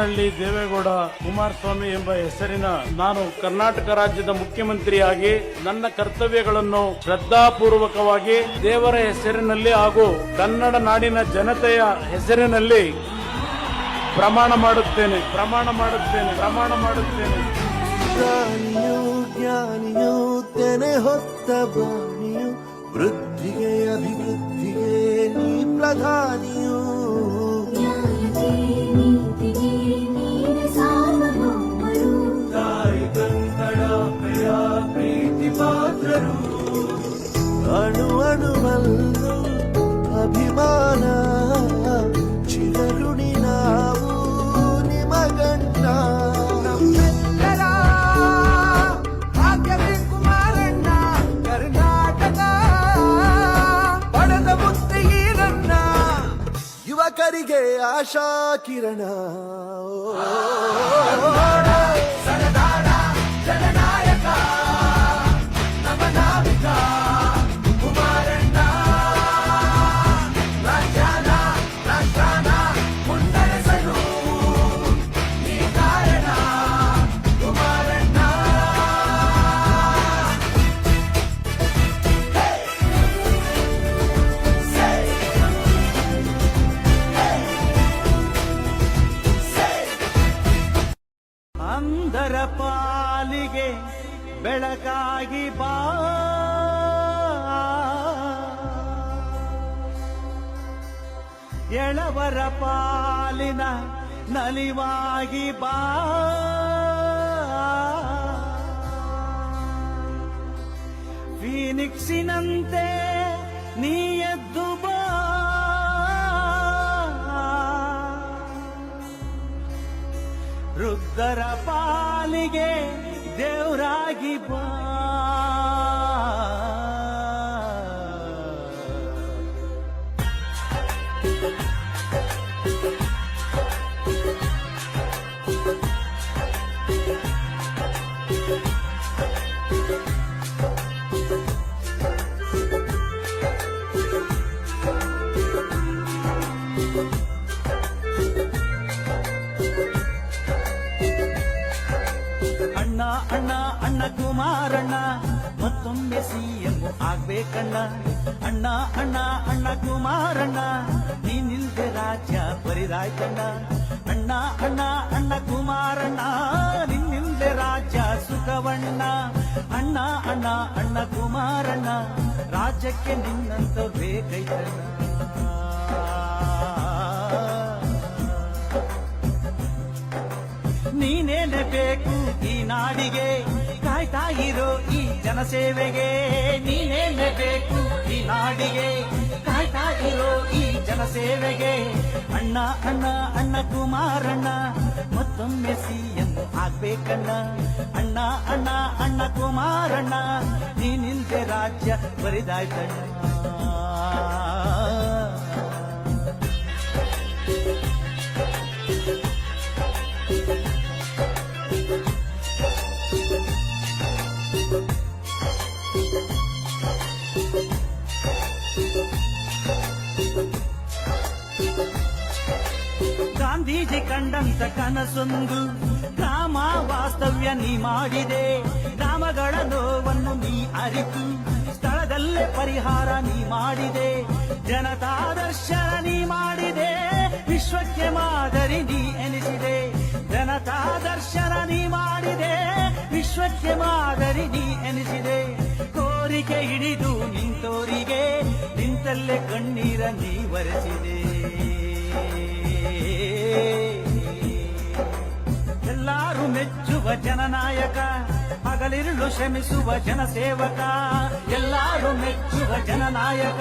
ಹಳ್ಳಿ ದೇವೇಗೌಡ ಕುಮಾರಸ್ವಾಮಿ ಎಂಬ ಹೆಸರಿನ ನಾನು ಕರ್ನಾಟಕ ರಾಜ್ಯದ ಮುಖ್ಯಮಂತ್ರಿಯಾಗಿ ನನ್ನ ಕರ್ತವ್ಯಗಳನ್ನು ಶ್ರದ್ಧಾಪೂರ್ವಕವಾಗಿ ದೇವರ ಹೆಸರಿನಲ್ಲಿ ಹಾಗೂ ಕನ್ನಡ ನಾಡಿನ ಜನತೆಯ ಹೆಸರಿನಲ್ಲಿ ಪ್ರಮಾಣ ಮಾಡುತ್ತೇನೆ. ಜ್ಞಾನಿಯು ತೆನೆ ಹೊತ್ತ ಬಾಣಿಯು ವೃದ್ಧಿಗೆ ಅಭಿವೃದ್ಧಿಗೆ ನೀ ಪ್ರಧಾನಿಯು ಪ್ರೀತಿ ಪಾತ್ರರು ಅಣು ಅಣುವಲ್ಲೂ ಅಭಿಮಾನ ಚಿರಋಣಿ ನಾವು ನಿಮಗಂಟ ನಮ್ಮೆಲ್ಲರ ಭಾಗ್ಯವೇ ಕುಮಾರಣ್ಣ ಕರ್ನಾಟಕ ಪಡೆದ ಮುತ್ತಿಗೀರಣ್ಣ ಯುವಕರಿಗೆ ಆಶಾ ಕಿರಣ ಜನನಾಯಕ ನಮ್ಮ ನಾವಿಕ ಕುಮಾರಣ್ಣ ರಾಜ್ಯಾನ ಮುನ್ನಡೆಸಲು ಈ ಕಾರಣ ಕುಮಾರಣ್ಣ. ಅಂಧರ ಪಾಲಿಗೆ ಬೆಳಕಾಗಿ ಬಾ, ಎಳವರ ಪಾಲಿನ ನಲಿವಾಗಿ ಬಾ, ಫೀನಿಕ್ಸಿನಂತೆ ನೀ ಎದ್ದು ಬಾ, ವೃದ್ಧರ ಪಾಲಿಗೆ ದೇವರಾಗಿ ಬಾ, ಅಣ್ಣ ಕುಮಾರಣ್ಣ ಮತ್ತೊಮ್ಮೆ ಸಿಎಂ ಆಗ್ಬೇಕಣ್ಣ. ಅಣ್ಣ ಕುಮಾರಣ್ಣ ನೀನಿಲ್ದೆ ರಾಜ್ಯ ಬರಿದಾಯ್ತಣ್ಣ. ಅಣ್ಣ ಕುಮಾರಣ್ಣ ನಿನ್ನಿಲ್ದೆ ರಾಜ್ಯ ಸುಖವಣ್ಣ. ಅಣ್ಣ ಕುಮಾರಣ್ಣ ರಾಜ್ಯಕ್ಕೆ ನಿನ್ನಂತ ಬೇಕೈತಣ್ಣ. ನೀನೇನೆ ಬೇಕು ಈ ನಾಡಿಗೆ, ಕಾಯ್ತಾ ಇರೋ ಈ ಜನಸೇವೆಗೆ. ನೀನೇನೆ ಬೇಕು ಈ ನಾಡಿಗೆ, ಕಾಯ್ತಾ ಇರೋ ಈ ಜನಸೇವೆಗೆ. ಅಣ್ಣ ಕುಮಾರಣ್ಣ ಮತ್ತೊಮ್ಮೆ ಸಿಎಂ ಆಗ್ಬೇಕಣ್ಣ. ಅಣ್ಣ ಕುಮಾರಣ್ಣ ನೀನಿಲ್ದೆ ರಾಜ್ಯ ಬರಿದಾಯ್ತಣ್ಣ. ಗಾಂಧೀಜಿ ಕಂಡಂತ ಕನಸೊಂದು ಗ್ರಾಮ ವಾಸ್ತವ್ಯ ನೀ ಮಾಡಿದೆ. ಗ್ರಾಮಗಳ ನೋವನ್ನು ನೀ ಅರಿತು ಸ್ಥಳದಲ್ಲೇ ಪರಿಹಾರ ನೀ ಮಾಡಿದೆ. ಜನತಾ ದರ್ಶನ ನೀ ಮಾಡಿದೆ, ವಿಶ್ವಕ್ಕೆ ಮಾದರಿ ನೀ ಎನಿಸಿದೆ. ಜನತಾ ದರ್ಶನ ನೀ ಮಾಡಿದೆ, ವಿಶ್ವಕ್ಕೆ ಮಾದರಿ ನೀ ಎನಿಸಿದೆ. ಕೋರಿಕೆ ಹಿಡಿದು ನಿಂತೋರಿಗೆ ನಿಂತಲ್ಲೇ ಕಣ್ಣೀರ ನೀ ಒರೆಸಿದೆ. ಎಲ್ಲರೂ ಮೆಚ್ಚುವ ಜನನಾಯಕ, ಹಗಲಿರುಳು ಶ್ರಮಿಸುವ ಜನಸೇವಕ. ಎಲ್ಲರೂ ಮೆಚ್ಚುವ ಜನನಾಯಕ,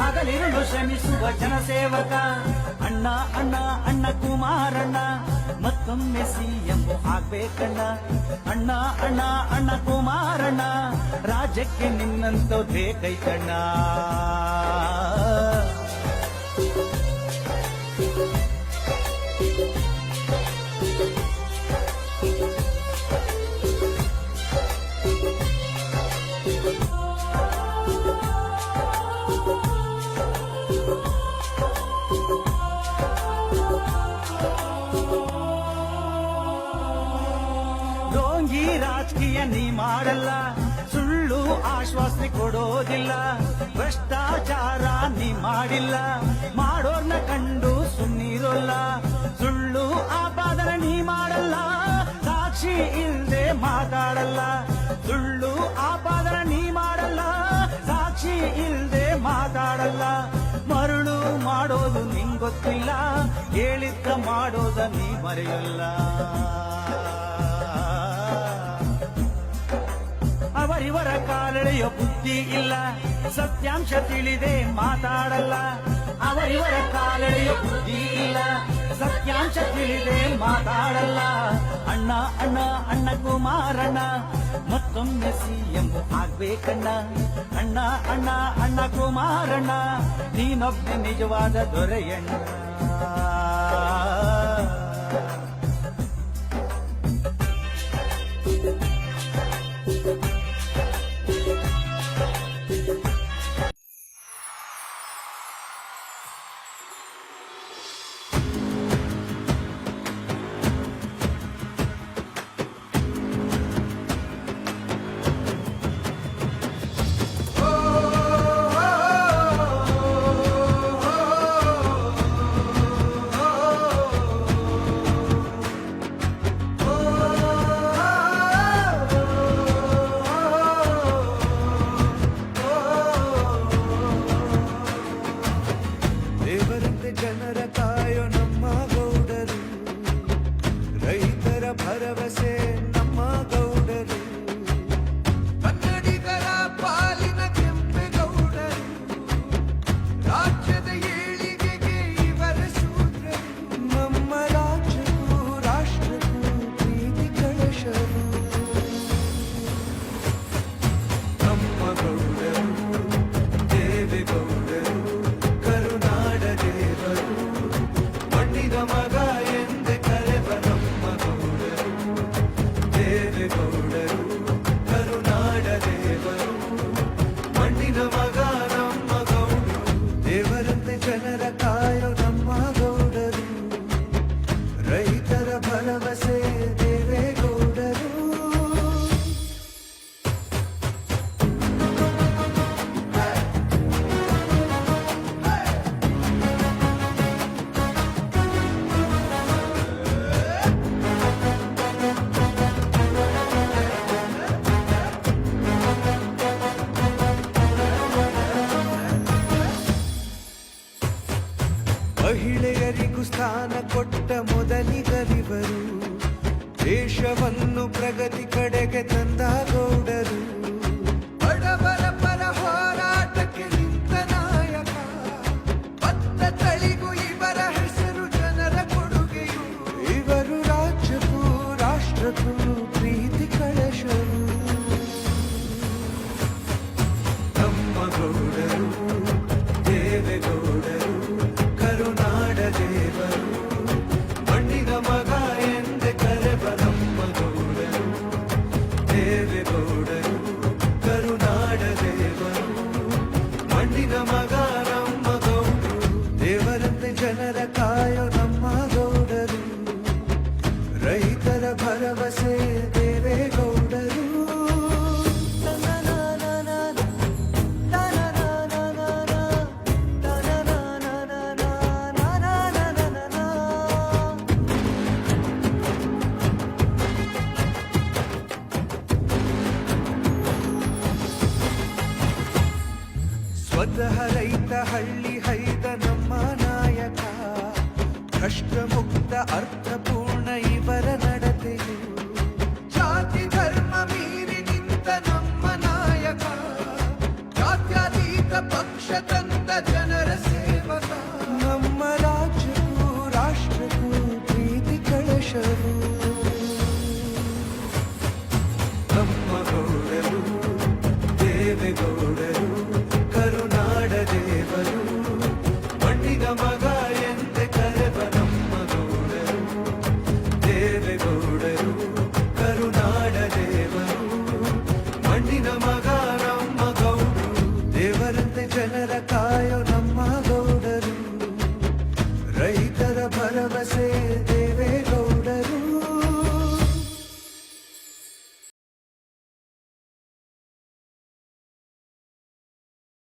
ಹಗಲಿರುಳು ಶ್ರಮಿಸುವ ಜನಸೇವಕ. ಅಣ್ಣ ಕುಮಾರಣ್ಣ ಮತ್ತೊಮ್ಮೆ ಸಿಎಂ ಆಗ್ಬೇಕಣ್ಣ. ಅಣ್ಣ ಕುಮಾರಣ್ಣ ರಾಜ್ಯಕ್ಕೆ ನಿನ್ನಂತ ಬೇಕೈತಣ್ಣ. ಖಾಸಗಿ ರಾಜಕೀಯ ನೀ ಮಾಡಲ್ಲ, ಸುಳ್ಳು ಆಶ್ವಾಸನೆ ಕೊಡೋದಿಲ್ಲ, ಭ್ರಷ್ಟಾಚಾರ ನೀ ಮಾಡಿಲ್ಲ, ಮಾಡೋರ್ನ ಕಂಡು ಸುಮ್ಮನಿರೋಲ್ಲ, ಸುಳ್ಳು ಆಪಾದನೆ ನೀ ಮಾಡಲ್ಲ, ಸಾಕ್ಷಿ ಇಲ್ದೆ ಮಾತಾಡಲ್ಲ, ಸುಳ್ಳು ಆಪಾದನೆ ನೀ ಮಾಡಲ್ಲ, ಸಾಕ್ಷಿ ಇಲ್ದೆ ಮಾತಾಡಲ್ಲ, ಮರುಳು ಮಾಡೋದು ನಿಂಗೊತ್ತಿಲ್ಲ, ಹೇಳಿದ್ದ ಮಾಡೋದ ನೀ ಮರೆಯಲ್ಲ. ಅವರಿವರ ಕಾಲೆಳೆಯೋ ಬುದ್ಧಿ ಇಲ್ಲ, ಸತ್ಯಾಂಶ ತಿಳಿದೆ ಮಾತಾಡಲ್ಲ, ಅವರಿವರ ಕಾಲೆಳೆಯೋ ಬುದ್ಧಿ ಇಲ್ಲ, ಸತ್ಯಾಂಶ ತಿಳಿದೆ ಮಾತಾಡಲ್ಲ. ಅಣ್ಣ ಅಣ್ಣ ಅಣ್ಣ ಕುಮಾರಣ್ಣ ಮತ್ತೊಮ್ಮೆ ಸಿಎಂ ಆಗ್ಬೇಕಣ್ಣ, ಅಣ್ಣ ಅಣ್ಣ ಅಣ್ಣ ಕುಮಾರಣ್ಣ ನೀನೊಬ್ಬ ನಿಜವಾದ ದೊರೆಯಣ್ಣ. ದೇವರಂತೆ ಜನರ ಕಾಯೋ ನಮ್ಮ ಗೌಡರು, ರೈತರ ಭರವಸೆ ನಮ್ಮ ಗೌಡರು, ಕನ್ನಡಿಗರ ಪಾಲಿನ ಕೆಂಪೇಗೌಡರು, ರಾಜ್ಯದ ಏಳಿಗೆಗೆ ಇವರ ಸೂತ್ರರು, ನಮ್ಮ ರಾಜ್ಯಕ್ಕೂ ರಾಷ್ಟ್ರಕ್ಕೂ ಪ್ರೀತಿ ಕಳಶರು, ನಮ್ಮ ಗೌಡರು ದೇವೇಗೌಡರು, ಕರುನಾಡ ದೇವರು, ಮಣ್ಣಿನ ಮಗ ಎಂದೆ ಕರೆವ ನಮ್ಮ ಗೌಡರು, ದೇವೇಗೌಡರು, ಕರುನಾಡ ದೇವರು, ಮಣ್ಣಿನ ಮಗ ನಮ್ಮ ಗೌಡರು, ದೇವರಂತೆ ಜನರ ಕಾಯೋ ನಮ್ಮ ಗೌಡರು, ರೈತರ ಭರವಸೆ ದೇವೇಗೌಡರು. ಮಹಿಳೆಯರಿಗೂ ಸ್ಥಾನ ಕೊಟ್ಟ ಮೊದಲಿಗರಿವರು, ದೇಶವನ್ನು ಪ್ರಗತಿ ಕಡೆಗೆ ತಂದ ಗೌಡರು, ಬಡವರ ಪರ ಹೋರಾಟಕ್ಕೆ ನಿಂತ ನಾಯಕ, ಬದ್ಧ ತಳಿಗೂ ಇವರ ಹೆಸರು ಜನರ ಕೊಡುಗೆಯು, ಇವರು ರಾಜ್ಯಕ್ಕೂ ರಾಷ್ಟ್ರಕ್ಕೂ ಪ್ರೀತಿ ಕಳಶರು, ನಮ್ಮ ಗೌಡರು ದೇವೇಗೌಡರು, ಕರುನಾಡ ದೇವರು, ಮಣ್ಣಿನ ಮಗ ಎಂದೆ ಕರೆವ ನಮ್ಮ ಗೌಡರು, ದೇವೇಗೌಡರು, ಕರುನಾಡ ದೇವರು, ಮಣ್ಣಿನ ಮಗ ನಮ್ಮ ಗೌಡರು, ದೇವರಂತೆ ಜನರ ಕಾಯೋ ನಮ್ಮ ಗೌಡರು, ರೈತರ ಭರವಸೆ ದೇವೇಗೌಡರು. ಸ್ವತಃ ರೈತ ಹಳ್ಳಿ ಹೈದ ನಮ್ಮ ನಾಯಕ, ಭ್ರಷ್ಟ ಮುಕ್ತ ಅರ್ಥ